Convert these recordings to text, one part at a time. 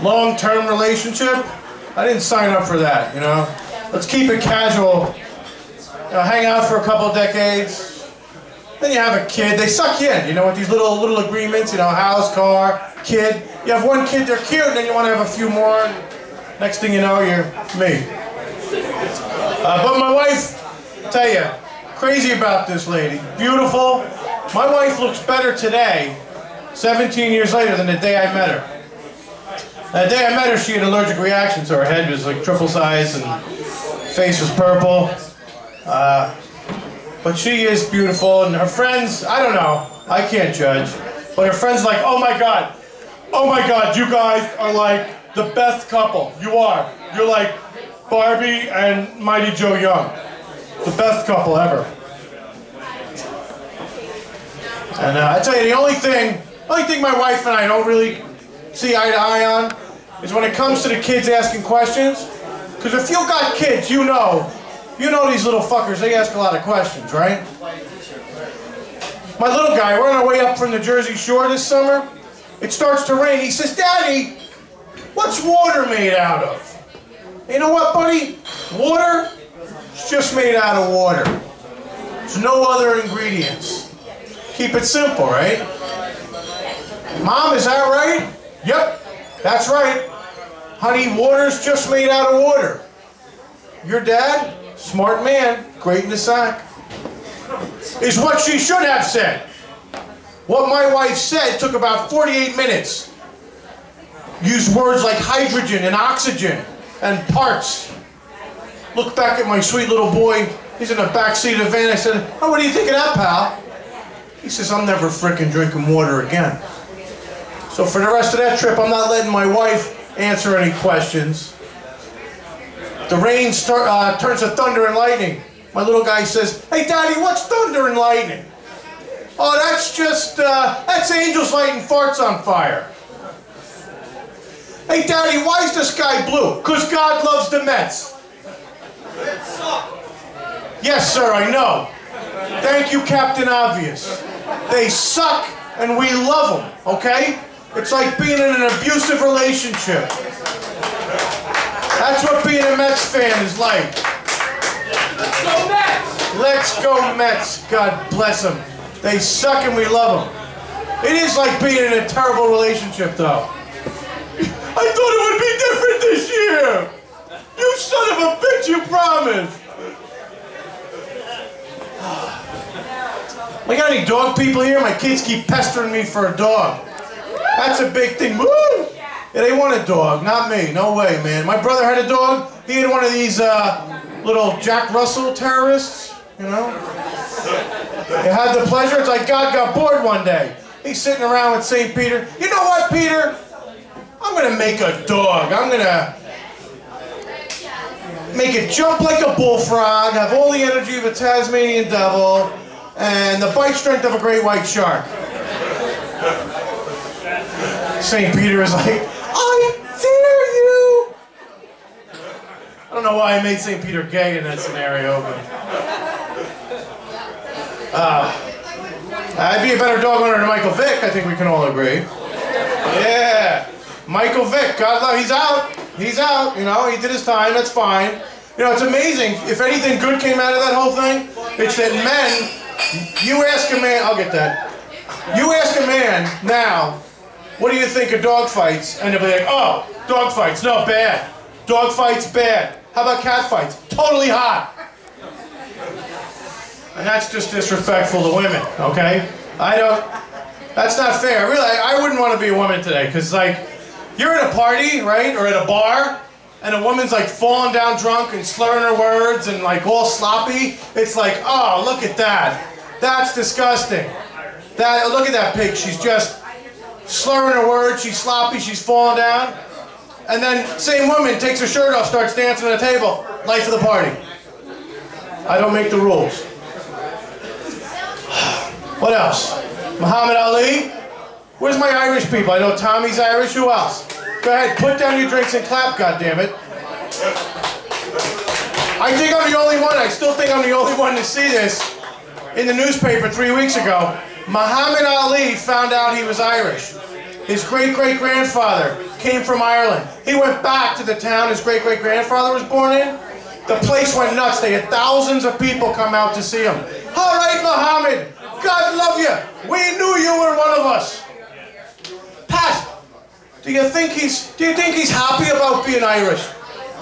long-term relationship. I didn't sign up for that, you know. Let's keep it casual. You know, hang out for a couple decades. Then you have a kid. They suck you in, you know, with these little agreements, you know, house, car, kid. You have one kid, they're cute, and then you want to have a few more. And next thing you know, you're me. But my wife, I tell you, crazy about this lady. Beautiful. My wife looks better today, 17 years later, than the day I met her. The day I met her, she had an allergic reaction, so her head was like triple size and face was purple. But she is beautiful, and her friends, I don't know, I can't judge, but her friends are like, oh my God, you guys are like the best couple. You are. You're like Barbie and Mighty Joe Young. The best couple ever. And I tell you, the only thing my wife and I don't really see eye to eye on is when it comes to the kids asking questions. Because if you got kids, you know these little fuckers, they ask a lot of questions, right? My little guy, we're on our way up from the Jersey Shore this summer. It starts to rain. He says, Daddy, what's water made out of? You know what, buddy? Water is just made out of water. There's no other ingredients. Keep it simple, right? Mom, is that right? Yep, that's right. Honey, water's just made out of water. Your dad? Smart man, great in the sack. Is what she should have said. What my wife said took about 48 minutes. Used words like hydrogen and oxygen and parts. Look back at my sweet little boy. He's in the back seat of the van. I said, oh, what do you think of that, pal? He says, I'm never frickin' drinking water again. So for the rest of that trip, I'm not letting my wife answer any questions. The rain turns to thunder and lightning. My little guy says, hey, Daddy, what's thunder and lightning? Oh, that's just, that's angels lighting farts on fire. Hey, Daddy, why is the sky blue? Because God loves the Mets. Yes, sir, I know. Thank you, Captain Obvious. They suck, and we love them, okay? It's like being in an abusive relationship. That's what being a Mets fan is like. Let's go Mets! Let's go Mets. God bless them. They suck and we love them. It is like being in a terrible relationship, though. I thought it would be different this year. You son of a bitch, you promised. We got any dog people here? My kids keep pestering me for a dog. That's a big thing. Woo! Yeah, they want a dog, not me. No way, man. My brother had a dog. He had one of these little Jack Russell terrorists, you know? He had the pleasure. It's like God got bored one day. He's sitting around with St. Peter. You know what, Peter? I'm going to make a dog. I'm going to make it jump like a bullfrog, have all the energy of a Tasmanian devil, and the bite strength of a great white shark. St. Peter is like, I fear you. I don't know why I made St. Peter gay in that scenario, but I'd be a better dog owner than Michael Vick. I think we can all agree. Yeah, Michael Vick. God love. He's out. He's out. You know, he did his time. That's fine. You know, it's amazing. If anything good came out of that whole thing, it's that men. You ask a man. I'll get that. You ask a man now, what do you think of dog fights? And they'll be like, oh, dog fights, no, bad. Dog fights, bad. How about cat fights? Totally hot. And that's just disrespectful to women, okay? That's not fair. Really, I wouldn't want to be a woman today, because, like, you're at a party, right, or at a bar, and a woman's, like, falling down drunk and slurring her words and, like, all sloppy. It's like, oh, look at that. That's disgusting. Look at that pig. She's just slurring her words, she's sloppy, she's falling down. And then, same woman takes her shirt off, starts dancing at a table. Life of the party. I don't make the rules. What else? Muhammad Ali? Where's my Irish people? I know Tommy's Irish. Who else? Go ahead, put down your drinks and clap, goddammit. I think I'm the only one. I still think I'm the only one to see this. In the newspaper 3 weeks ago, Muhammad Ali found out he was Irish. His great-great-grandfather came from Ireland. He went back to the town his great-great-grandfather was born in. The place went nuts. They had thousands of people come out to see him. All right, Muhammad, God love you. We knew you were one of us. Pat, do you think he's happy about being Irish?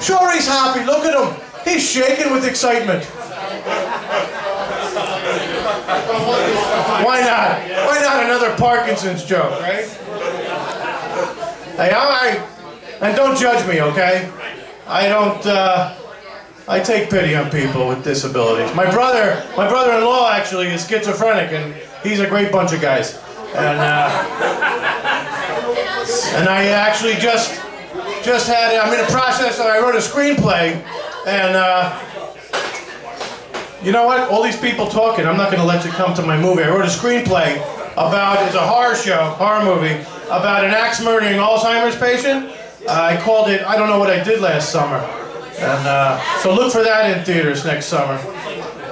Sure he's happy. Look at him. He's shaking with excitement. Why not? Why not another Parkinson's joke, right? Hey, and don't judge me, okay? I take pity on people with disabilities. My brother-in-law actually is schizophrenic, and he's a great bunch of guys. And I actually just had, I'm in the process, I wrote a screenplay, and you know what? All these people talking, I'm not going to let you come to my movie. I wrote a screenplay about, it's a horror movie, about an axe-murdering Alzheimer's patient. I called it, I Don't Know What I Did Last Summer. And so look for that in theaters next summer.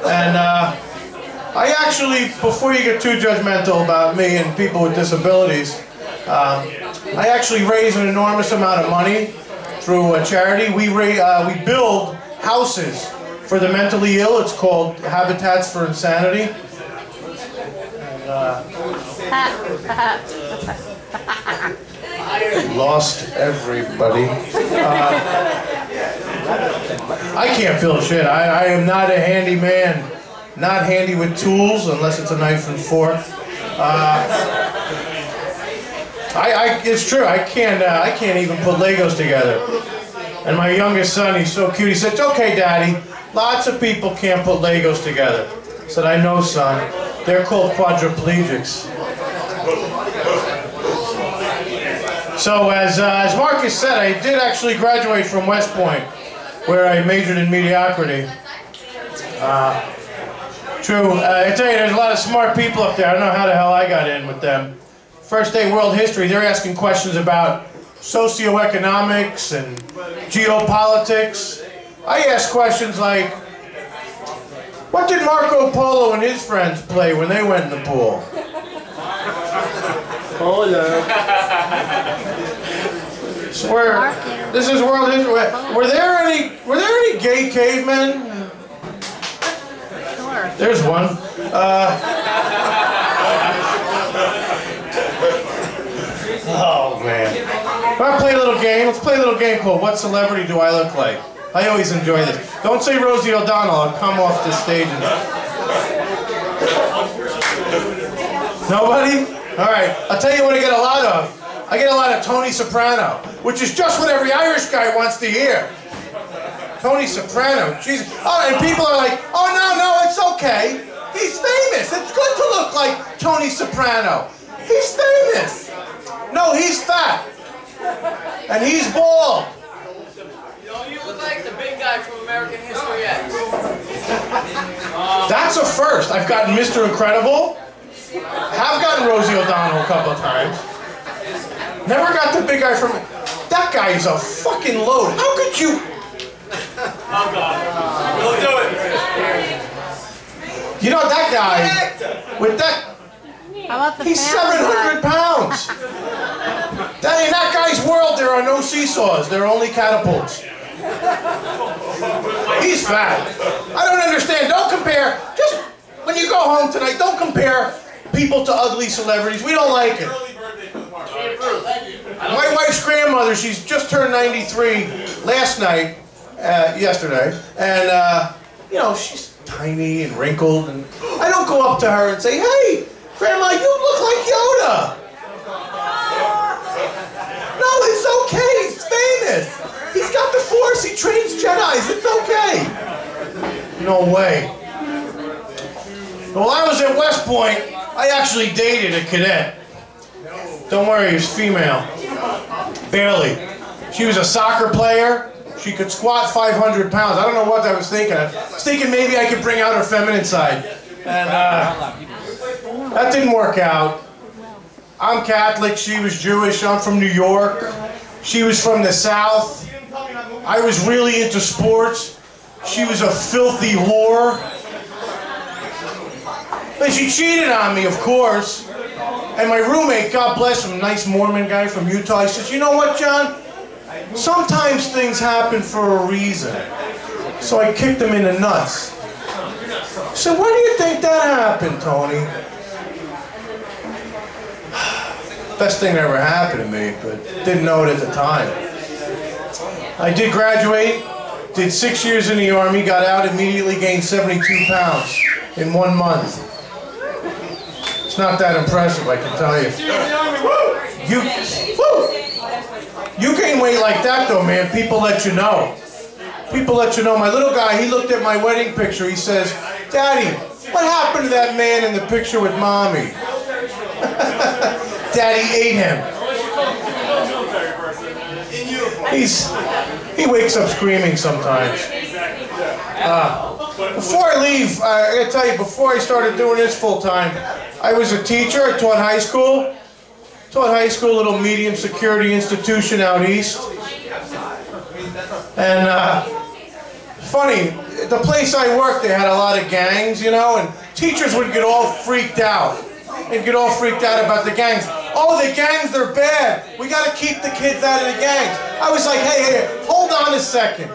And I actually, before you get too judgmental about me and people with disabilities, I actually raise an enormous amount of money through a charity. We build houses for the mentally ill. It's called Habitats for Insanity. And, lost everybody. I can't feel shit. I am not a handy man. Not handy with tools unless it's a knife and fork. It's true. I can't even put Legos together. And my youngest son, he's so cute. He said, "It's okay, Daddy. Lots of people can't put Legos together." I said, "I know, son. They're called quadriplegics." So as Marcus said, I did actually graduate from West Point, where I majored in mediocrity. True. I tell you, there's a lot of smart people up there. I don't know how the hell I got in with them. First day world history, they're asking questions about socioeconomics and geopolitics. I ask questions like, what did Marco Polo and his friends play when they went in the pool? Polo. This is world history. Were there any gay cavemen? Sure. There's one. Oh man. Let's play a little game. Let's play a little game called What Celebrity Do I Look Like? I always enjoy this. Don't say Rosie O'Donnell. I'll come off this stage and... Nobody? Alright. I'll tell you what I get a lot of. I get a lot of Tony Soprano, which is just what every Irish guy wants to hear. Tony Soprano, Jesus. Oh, and people are like, oh no, it's okay. He's famous. It's good to look like Tony Soprano. He's famous. No, he's fat. And he's bald. You look like the big guy from American History X. That's a first. I've gotten Mr. Incredible. Have gotten Rosie O'Donnell a couple of times. Never got the big guy from... That guy is a fucking load. How could you... Oh, God. We'll do it. You know, that guy... With that... He's 700 pounds. In that guy's world, there are no seesaws. There are only catapults. He's fat. I don't understand. Don't compare. Just when you go home tonight, don't compare people to ugly celebrities. We don't like it. My wife's grandmother, she's just turned 93 last night, yesterday, and you know, she's tiny and wrinkled, and I don't go up to her and say, "Hey, Grandma, you look like Yoda." No, it's okay. He's famous. He's got the Force. He trains Jedis. It's okay. No way. While I was at West Point, I actually dated a cadet. Don't worry, he's female. Barely. She was a soccer player. She could squat 500 pounds. I don't know what I was thinking. I was thinking maybe I could bring out her feminine side. And that didn't work out. I'm Catholic. She was Jewish. I'm from New York. She was from the South. I was really into sports. She was a filthy whore. But she cheated on me, of course. And my roommate, God bless him, nice Mormon guy from Utah, he says, you know what, John? Sometimes things happen for a reason. So I kicked him in the nuts. I said, why do you think that happened, Tony? Best thing that ever happened to me, but didn't know it at the time. I did graduate, did 6 years in the Army, got out, immediately gained 72 pounds in 1 month. It's not that impressive, I can tell you. You gain weight like that though, man, people let you know. People let you know. My little guy, he looked at my wedding picture, he says, Daddy, what happened to that man in the picture with Mommy? Daddy ate him. He wakes up screaming sometimes. Before I leave, I gotta tell you, before I started doing this full time, I was a teacher. I taught high school. Taught high school, a little medium security institution out east. And funny, the place I worked, they had a lot of gangs, you know, and teachers would get all freaked out. They'd get all freaked out about the gangs. Oh, the gangs, they're bad. We got to keep the kids out of the gangs. I was like, hey, hold on a second.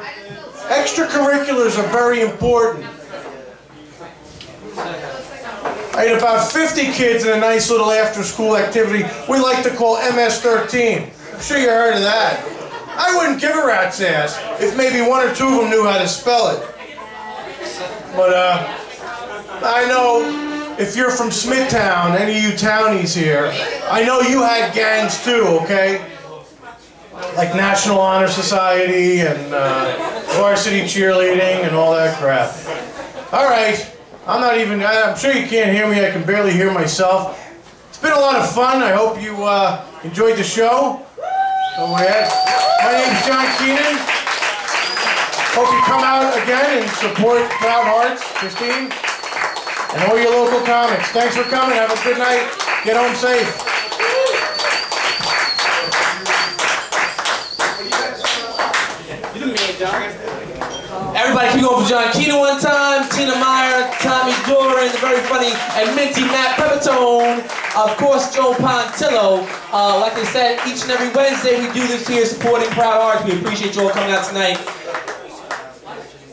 Extracurriculars are very important. I had about 50 kids in a nice little after-school activity we like to call MS-13. I'm sure you heard of that. I wouldn't give a rat's ass if maybe 1 or 2 of them knew how to spell it. But I know if you're from Smittown, any of you townies here, I know you had gangs too, okay? Like National Honor Society and varsity cheerleading and all that crap. All right, I'm sure you can't hear me, I can barely hear myself. It's been a lot of fun, I hope you enjoyed the show. Go ahead. My name's John Keenan. Hope you come out again and support Proud Hearts, Christine, and all your local comics. Thanks for coming, have a good night, get home safe. Everybody keep going for John Keenan one time, Tina Meyer, Tommy Doran, the very funny and minty Matt Pepitone, of course Joe Pontillo. Like I said, each and every Wednesday we do this here supporting Proud Hearts. We appreciate you all coming out tonight.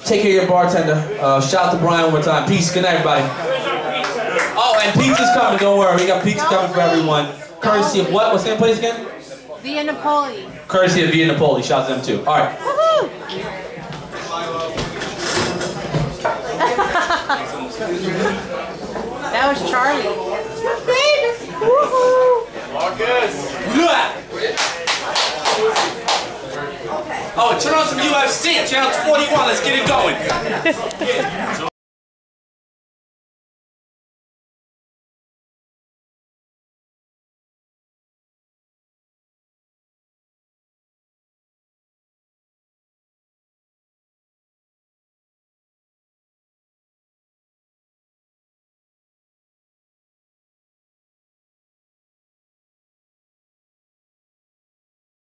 Take care of your bartender. Shout out to Brian one more time. Peace. Good night, everybody. Oh, and pizza's coming. Don't worry. We got pizza coming for everyone. Courtesy of what? What's the name place again? Via Napoli. Courtesy of Via Napoli. Shout out to them too. All right. That was Charlie. Marcus. Oh, turn on some UFC. Channel 21. Let's get it going.